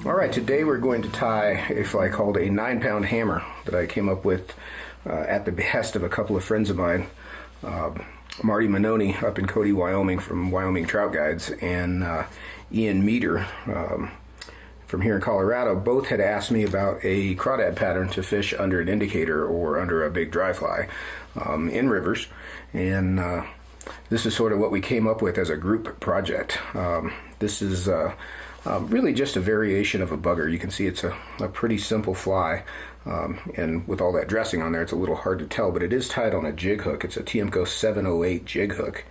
Alright, today we're going to tie a fly called a 9-pound hammer that I came up with at the behest of a couple of friends of mine, Marty Manoni up in Cody, Wyoming from Wyoming Trout Guides, and Ian Meter from here in Colorado. Both had asked me about a crawdad pattern to fish under an indicator or under a big dry fly in rivers, and this is sort of what we came up with as a group project. This is really just a variation of a bugger. You can see it's a pretty simple fly, and with all that dressing on there, it's a little hard to tell, but it is tied on a jig hook. It's a Tiemco 708 jig hook.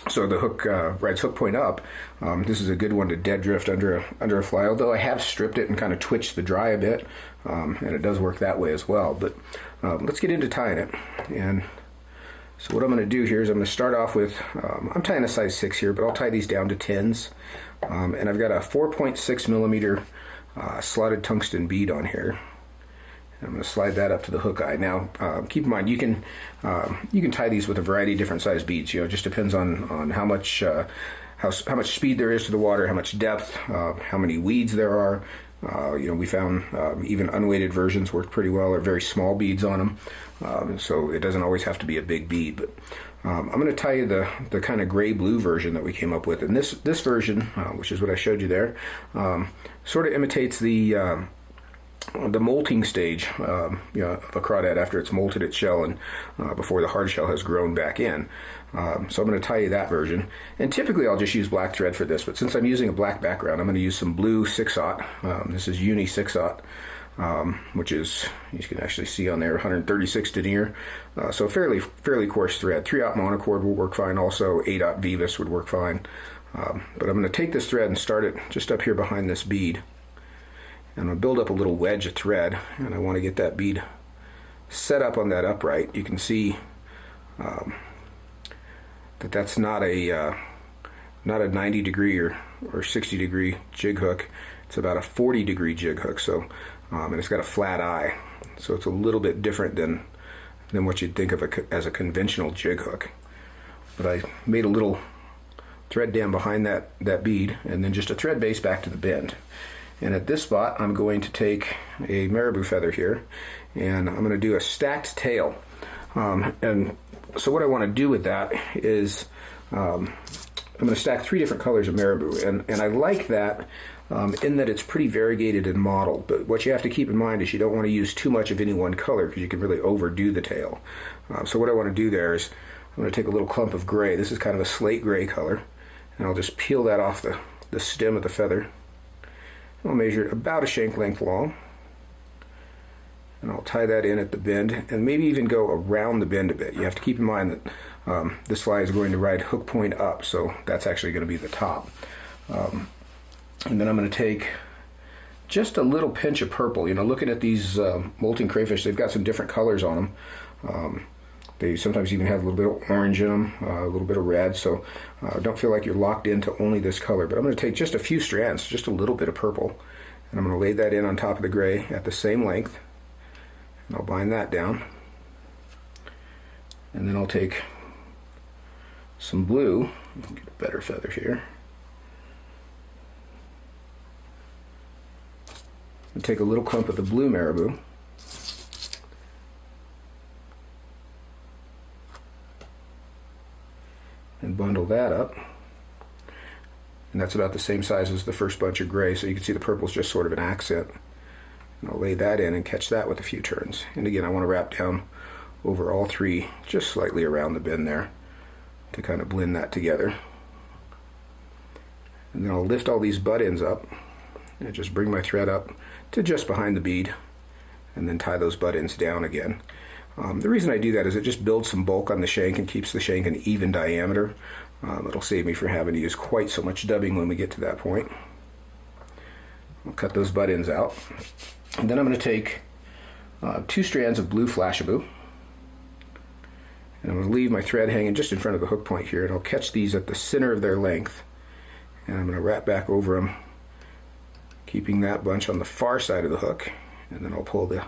So the hook rides hook point up. This is a good one to dead drift under a fly, although I have stripped it and kind of twitched the dry a bit, and it does work that way as well. But let's get into tying it. And so what I'm going to do here is I'm going to start off with, I'm tying a size 6 here, but I'll tie these down to 10s. And I've got a 4.6 millimeter slotted tungsten bead on here. I'm going to slide that up to the hook eye. Now, keep in mind, you can tie these with a variety of different size beads. You know, it just depends on how much speed there is to the water, how much depth, how many weeds there are. You know, we found even unweighted versions work pretty well, or very small beads on them. So it doesn't always have to be a big bead. But I'm going to tie you the kind of gray-blue version that we came up with. And this version, which is what I showed you there, sort of imitates the molting stage, you know, of a crawdad after it's molted its shell and before the hard shell has grown back in. So I'm going to tie you that version. And typically I'll just use black thread for this, but since I'm using a black background, I'm going to use some blue 6/0. This is Uni 6/0, which is, you can actually see on there, 136 denier. So fairly coarse thread. 3/0 monocord will work fine also. 8/0 Veevus would work fine. But I'm going to take this thread and start it just up here behind this bead. And I'm going to build up a little wedge of thread, and I want to get that bead set up on that upright. You can see that that's not a 90 degree or 60 degree jig hook. It's about a 40 degree jig hook. So, and it's got a flat eye, so it's a little bit different than what you'd think of as a conventional jig hook. But I made a little thread dam behind that bead, and then just a thread base back to the bend. And at this spot, I'm going to take a marabou feather here, and I'm going to do a stacked tail. And so what I want to do with that is I'm going to stack 3 different colors of marabou. And I like that in that it's pretty variegated and mottled. But what you have to keep in mind is you don't want to use too much of any one color because you can really overdo the tail. So what I want to do there is I'm going to take a little clump of gray. This is kind of a slate gray color. And I'll just peel that off the stem of the feather. I'll measure it about a shank length long, and I'll tie that in at the bend, and maybe even go around the bend a bit. You have to keep in mind that this fly is going to ride hook point up, so that's actually going to be the top. And then I'm going to take just a little pinch of purple. You know, looking at these molting crayfish, they've got some different colors on them. They sometimes even have a little bit of orange in them, a little bit of red, so don't feel like you're locked into only this color. But I'm going to take just a few strands, just a little bit of purple, and I'm going to lay that in on top of the gray at the same length, and I'll bind that down. And then I'll take some blue, get a better feather here, and take a little clump of the blue marabou, and bundle that up, and that's about the same size as the first bunch of gray, so you can see the purple's just sort of an accent. And I'll lay that in and catch that with a few turns. And again, I want to wrap down over all 3, just slightly around the bend there, to kind of blend that together. And then I'll lift all these butt ends up and just bring my thread up to just behind the bead, and then tie those butt ends down again. The reason I do that is it just builds some bulk on the shank and keeps the shank an even diameter. It'll save me from having to use quite so much dubbing when we get to that point. I'll cut those butt ends out. And then I'm going to take 2 strands of blue Flashabou. And I'm going to leave my thread hanging just in front of the hook point here, and I'll catch these at the center of their length. And I'm going to wrap back over them, keeping that bunch on the far side of the hook. And then I'll pull the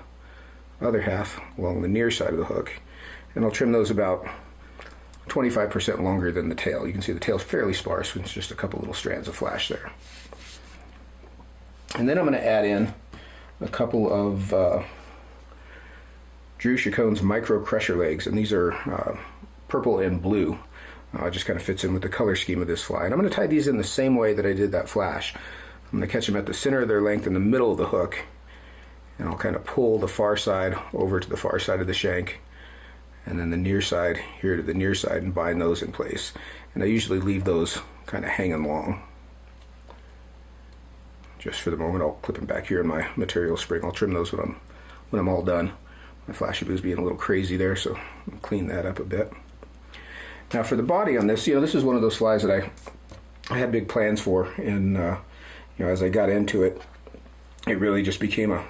other half along the near side of the hook, and I'll trim those about 25% longer than the tail. You can see the tail's fairly sparse, with just a couple little strands of flash there. And then I'm going to add in a couple of Drew Chicone's micro crusher legs, and these are purple and blue. It just kind of fits in with the color scheme of this fly. And I'm going to tie these in the same way that I did that flash. I'm going to catch them at the center of their length in the middle of the hook, and I'll kind of pull the far side over to the far side of the shank, and then the near side here to the near side, and bind those in place. And I usually leave those kind of hanging long. Just for the moment, I'll clip them back here in my material spring. I'll trim those when I'm all done. My Flashabou's being a little crazy there, so I'll clean that up a bit. Now for the body on this, this is one of those flies that I had big plans for, and as I got into it, it really just became a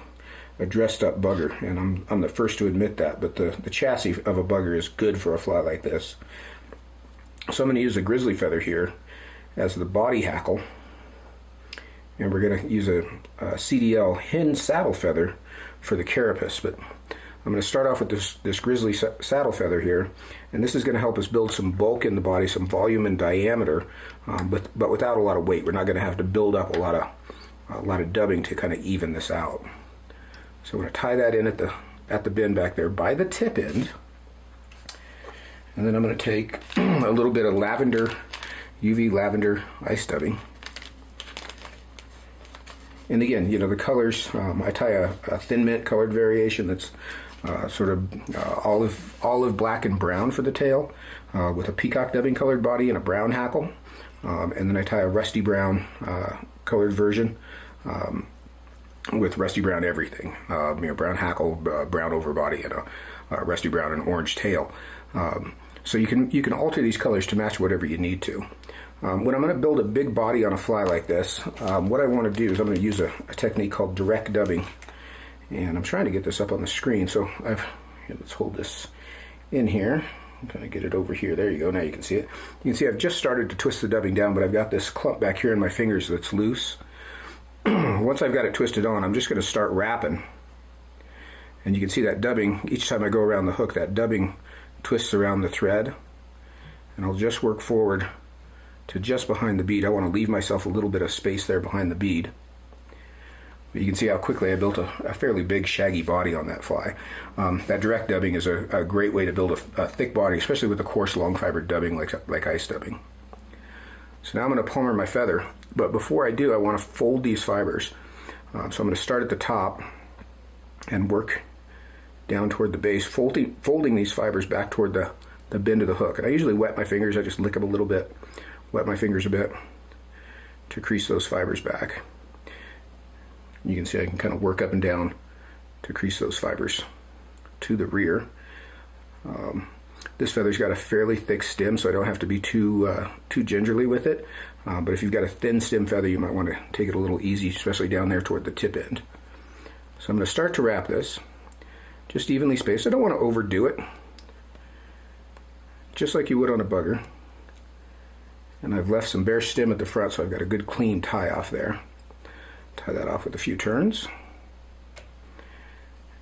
dressed up bugger, and I'm the first to admit that. But the chassis of a bugger is good for a fly like this. So I'm going to use a grizzly feather here as the body hackle, and we're going to use a CDL hen saddle feather for the carapace. But I'm going to start off with this grizzly saddle feather here, and this is going to help us build some bulk in the body, some volume and diameter, but without a lot of weight. We're not going to have to build up a lot of dubbing to kind of even this out. So I'm going to tie that in at the bin back there by the tip end, and then I'm going to take a little bit of lavender, UV lavender ice dubbing. And again, the colors, I tie a thin mint colored variation that's sort of olive black and brown for the tail, with a peacock dubbing colored body and a brown hackle. And then I tie a rusty brown colored version with rusty brown everything. Brown hackle, brown overbody, and a rusty brown and orange tail. So you can alter these colors to match whatever you need to. When I'm going to build a big body on a fly like this, what I want to do is I'm going to use a technique called direct dubbing. And I'm trying to get this up on the screen, so let's hold this in here. I'm going to get it over here. There you go. Now you can see it. You can see I've just started to twist the dubbing down, but I've got this clump back here in my fingers that's loose. Once I've got it twisted on, I'm just going to start wrapping. And you can see that dubbing, each time I go around the hook, that dubbing twists around the thread. And I'll just work forward to just behind the bead. I want to leave myself a little bit of space there behind the bead. But you can see how quickly I built a fairly big shaggy body on that fly. That direct dubbing is a great way to build a thick body, especially with a coarse long fiber dubbing like ice dubbing. So now I'm going to palmer my feather, but before I do, I want to fold these fibers. So I'm going to start at the top and work down toward the base, folding these fibers back toward the bend of the hook. And I usually wet my fingers. I just lick them a little bit, wet my fingers a bit to crease those fibers back. You can see I can kind of work up and down to crease those fibers to the rear. This feather's got a fairly thick stem, so I don't have to be too gingerly with it. But if you've got a thin stem feather, you might want to take it a little easy, especially down there toward the tip end. So I'm going to start to wrap this, just evenly spaced. I don't want to overdo it, just like you would on a bugger. And I've left some bare stem at the front, so I've got a good clean tie off there. Tie that off with a few turns.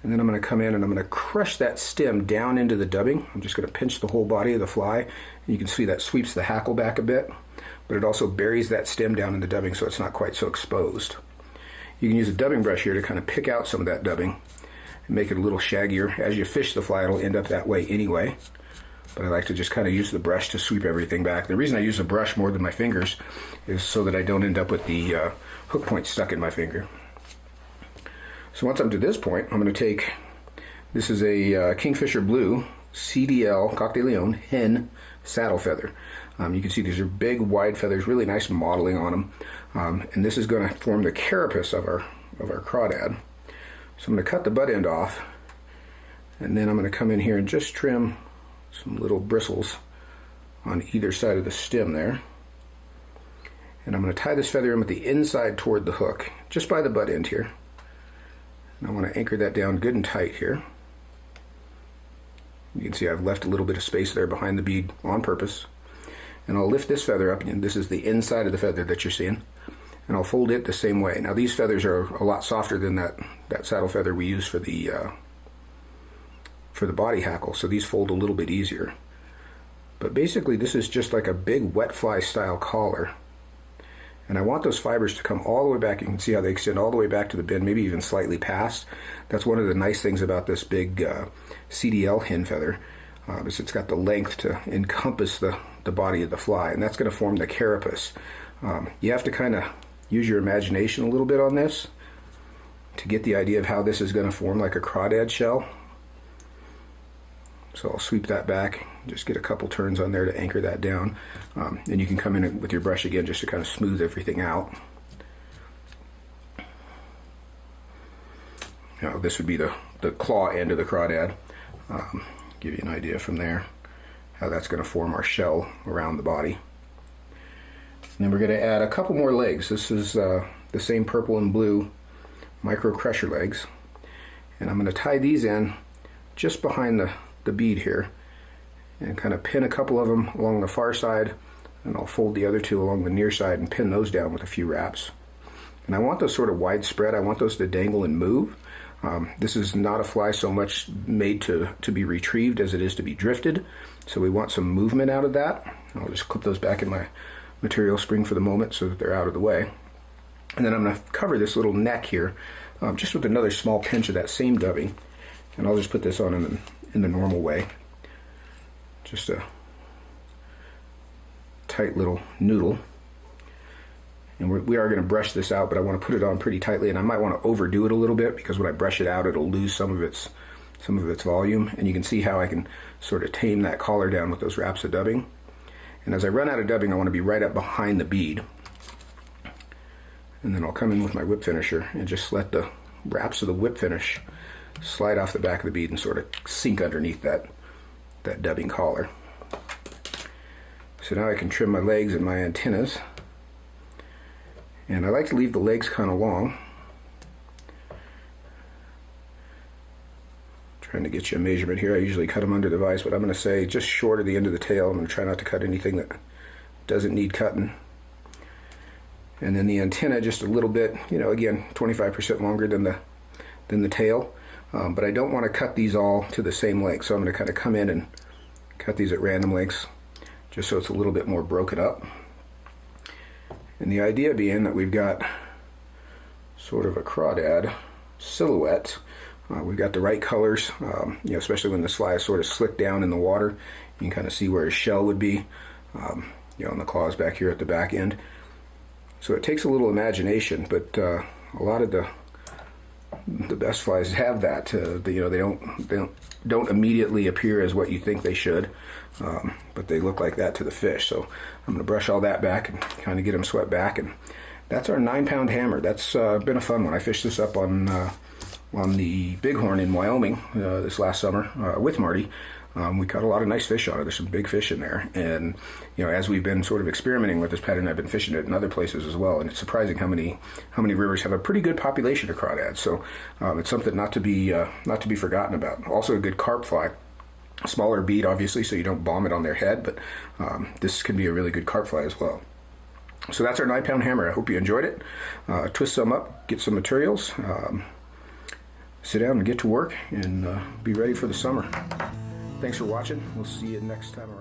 And then I'm going to come in and I'm going to crush that stem down into the dubbing. I'm just going to pinch the whole body of the fly. And you can see that sweeps the hackle back a bit, but it also buries that stem down in the dubbing so it's not quite so exposed. You can use a dubbing brush here to kind of pick out some of that dubbing and make it a little shaggier. As you fish the fly, it'll end up that way anyway. But I like to just kind of use the brush to sweep everything back. The reason I use a brush more than my fingers is so that I don't end up with the hook point stuck in my finger. So once I'm to this point, I'm going to take, this is a Kingfisher Blue CDL, Coq de León, hen saddle feather. You can see these are big, wide feathers, really nice modeling on them. And this is going to form the carapace of our crawdad. So I'm going to cut the butt end off, and then I'm going to come in here and just trim some little bristles on either side of the stem there. And I'm going to tie this feather in with the inside toward the hook, just by the butt end here. And I want to anchor that down good and tight here. You can see I've left a little bit of space there behind the bead on purpose. And I'll lift this feather up, and this is the inside of the feather that you're seeing. And I'll fold it the same way. Now these feathers are a lot softer than that saddle feather we use for the body hackle, so these fold a little bit easier. But basically this is just like a big wet fly style collar. And I want those fibers to come all the way back. You can see how they extend all the way back to the bin, maybe even slightly past. That's one of the nice things about this big CDL hen feather, is it's got the length to encompass the body of the fly, and that's going to form the carapace. You have to kind of use your imagination a little bit on this to get the idea of how this is going to form like a crawdad shell. So I'll sweep that back, just get a couple turns on there to anchor that down. And you can come in with your brush again just to kind of smooth everything out. Now this would be the claw end of the crawdad. Give you an idea from there how that's going to form our shell around the body. And then we're going to add a couple more legs. This is the same purple and blue micro crusher legs. And I'm going to tie these in just behind the bead here and kind of pin a couple of them along the far side, and I'll fold the other two along the near side and pin those down with a few wraps. And I want those sort of widespread. I want those to dangle and move. This is not a fly so much made to be retrieved as it is to be drifted, so we want some movement out of that. I'll just clip those back in my material spring for the moment so that they're out of the way. And then I'm going to cover this little neck here just with another small pinch of that same dubbing, and I'll just put this on in the normal way. Just a tight little noodle. And we are going to brush this out, but I want to put it on pretty tightly, and I might want to overdo it a little bit because when I brush it out it'll lose some of its volume, and you can see how I can sort of tame that collar down with those wraps of dubbing. And as I run out of dubbing, I want to be right up behind the bead. And then I'll come in with my whip finisher and just let the wraps of the whip finish slide off the back of the bead and sort of sink underneath that dubbing collar. So now I can trim my legs and my antennas. And I like to leave the legs kind of long. Trying to get you a measurement here. I usually cut them under the vise, but I'm going to say just short of the end of the tail. I'm going to try not to cut anything that doesn't need cutting. And then the antenna just a little bit, again, 25% longer than the tail. But I don't want to cut these all to the same length, so I'm going to kind of come in and cut these at random lengths just so it's a little bit more broken up. And the idea being that we've got sort of a crawdad silhouette. We've got the right colors, especially when this fly is sort of slicked down in the water. You can kind of see where his shell would be, and the claws back here at the back end. So it takes a little imagination, but a lot of the best flies have that. They don't immediately appear as what you think they should, but they look like that to the fish. So I'm going to brush all that back and kind of get them swept back. And that's our 9-pound hammer. That's been a fun one. I fished this up on the Bighorn in Wyoming this last summer with Marty. We caught a lot of nice fish on it. There's some big fish in there, and as we've been sort of experimenting with this pattern, I've been fishing it in other places as well, and it's surprising how many rivers have a pretty good population of crawdads. So it's something not to be forgotten about. Also a good carp fly. Smaller bead, obviously, so you don't bomb it on their head, but this can be a really good carp fly as well. So that's our 9-pound hammer. I hope you enjoyed it. Twist some up, get some materials, sit down and get to work, and be ready for the summer. Thanks for watching. We'll see you next time around.